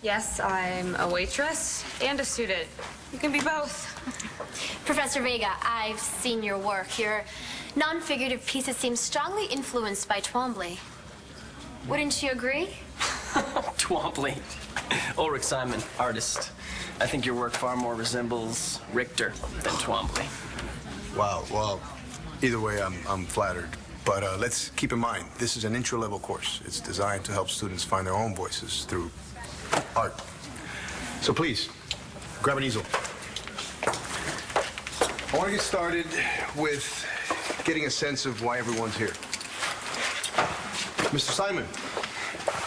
Yes, I'm a waitress and a student. You can be both. Professor Vega, I've seen your work. Your non-figurative pieces seem strongly influenced by Twombly. Wouldn't you agree? Twombly. Ulrich Simon, artist. I think your work far more resembles Richter than Twombly. Wow, well, either way, I'm flattered. But let's keep in mind, this is an intro-level course. It's designed to help students find their own voices through art. So please, grab an easel. I want to get started with getting a sense of why everyone's here. Mr. Simon.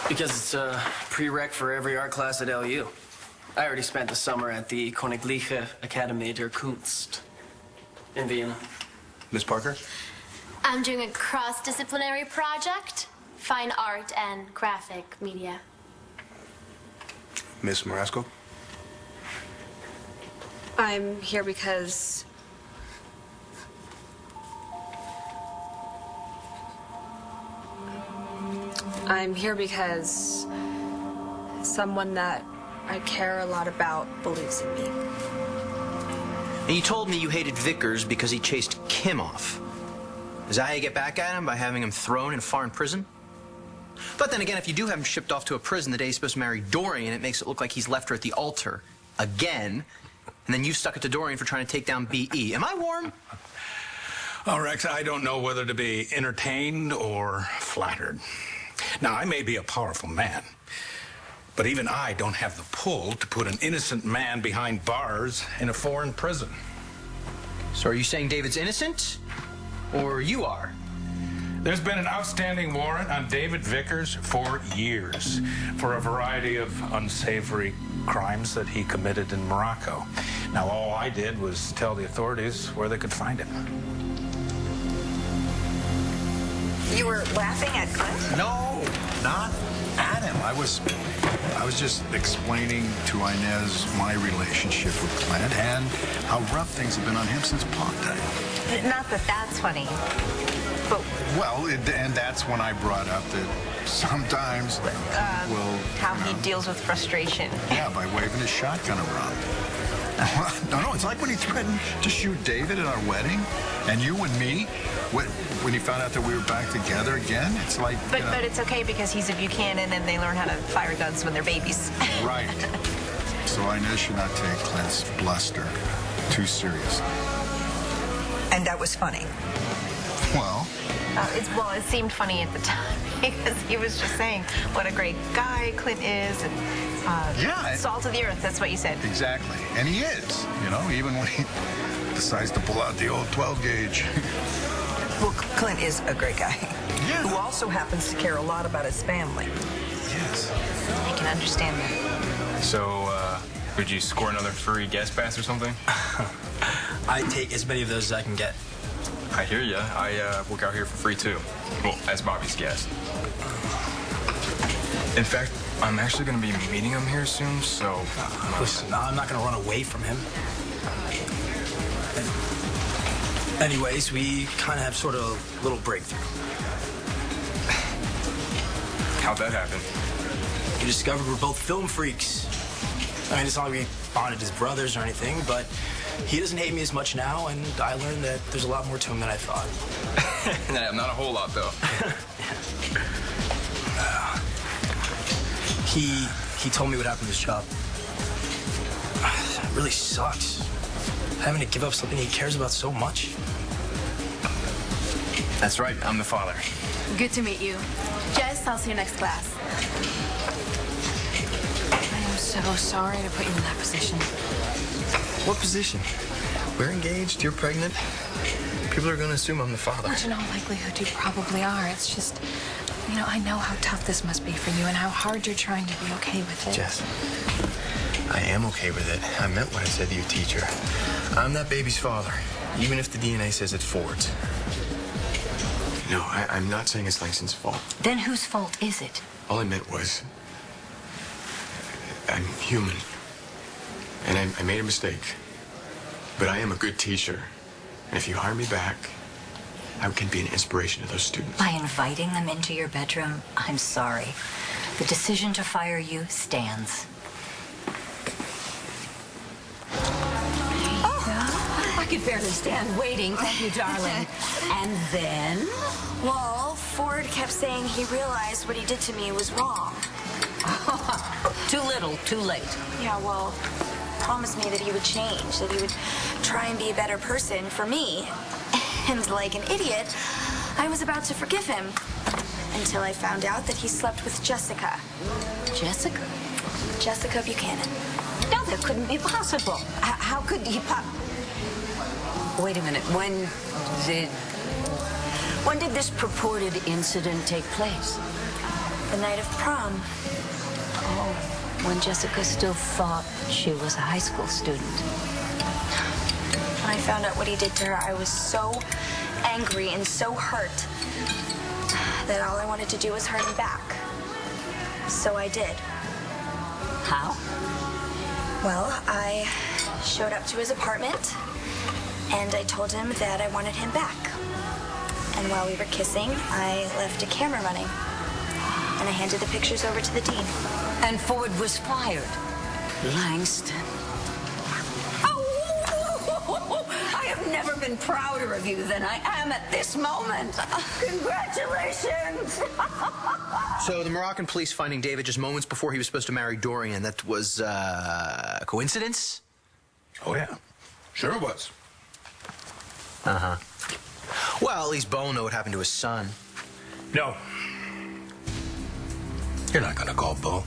Because it's a prereq for every art class at LU. I already spent the summer at the Königliche Akademie der Kunst in Vienna. Ms. Parker? I'm doing a cross-disciplinary project, fine art and graphic media. Ms. Marasco? I'm here because someone that I care a lot about believes in me. And you told me you hated Vickers because he chased Kim off. Is that how you get back at him, by having him thrown in a foreign prison? But then again, if you do have him shipped off to a prison the day he's supposed to marry Dorian, it makes it look like he's left her at the altar again, and then you stuck it to Dorian for trying to take down B.E. Am I warm? Oh, Rex, I don't know whether to be entertained or flattered. Now, I may be a powerful man, but even I don't have the pull to put an innocent man behind bars in a foreign prison. So are you saying David's innocent? Or you are? There's been an outstanding warrant on David Vickers for years for a variety of unsavory crimes that he committed in Morocco. Now, all I did was tell the authorities where they could find him. You were laughing at Clint? No, not at him. I was just explaining to Inez my relationship with Clint and how rough things have been on him since prom day. Not that that's funny, but... Well, and that's when I brought up that sometimes how he deals with frustration. Yeah, by waving his shotgun around. No, it's like when he threatened to shoot David at our wedding, and you and me, when he found out that we were back together again, it's like... But it's okay because he's a Buchanan and they learn how to fire guns when they're babies. Right. So Inez should not take Clint's bluster too seriously. And that was funny. Well... it seemed funny at the time because he was just saying what a great guy Clint is and salt of the earth, that's what you said. Exactly. And he is, even when he decides to pull out the old 12 gauge. Well, Clint is a great guy. Yeah. Who also happens to care a lot about his family. Yes. I can understand that. So, would you score another free guest pass or something? I take as many of those as I can get. I hear ya. I work out here for free, too. Well, as Bobby's guest. In fact, I'm actually going to be meeting him here soon, so... Listen, I'm not going to run away from him. Anyways, we kind of have sort of a little breakthrough. How'd that happen? We discovered we're both film freaks. I mean, it's not like we bonded as brothers or anything, but he doesn't hate me as much now, and I learned that there's a lot more to him than I thought. Nah, not a whole lot, though. He told me what happened to his job. It really sucks. Having to give up something he cares about so much. That's right. I'm the father. Good to meet you. Jess, I'll see you next class. I am so sorry to put you in that position. What position? We're engaged. You're pregnant. People are going to assume I'm the father. Well, in all likelihood, you probably are. It's just, I know how tough this must be for you and how hard you're trying to be okay with it. Jess, I am okay with it. I meant what I said to your teacher. I'm that baby's father, even if the DNA says it's Ford's. No, I'm not saying it's Langston's fault. Then whose fault is it? All I meant was, I'm human, and I made a mistake. But I am a good teacher, and if you hire me back, I can be an inspiration to those students. By inviting them into your bedroom, I'm sorry. The decision to fire you stands. I could barely stand waiting. Thank you, darling. And then? Well, Ford kept saying he realized what he did to me was wrong. Too little, too late. Yeah, well, promised me that he would change, that he would try and be a better person for me. And like an idiot, I was about to forgive him until I found out that he slept with Jessica. Jessica? Jessica Buchanan. No, that couldn't be possible. How could he Wait a minute. When did this purported incident take place? The night of prom. Oh, when Jessica still thought she was a high school student. When I found out what he did to her, I was so angry and so hurt that all I wanted to do was hurt him back. So I did. How? Well, I showed up to his apartment and I told him that I wanted him back. And while we were kissing, I left a camera running. And I handed the pictures over to the dean. And Ford was fired. Langston. Oh, I have never been prouder of you than I am at this moment. Congratulations. So the Moroccan police finding David just moments before he was supposed to marry Dorian, that was a coincidence? Oh, yeah. Sure it was. Uh-huh. Well, at least Bo will know what happened to his son. No. You're not gonna call Bo.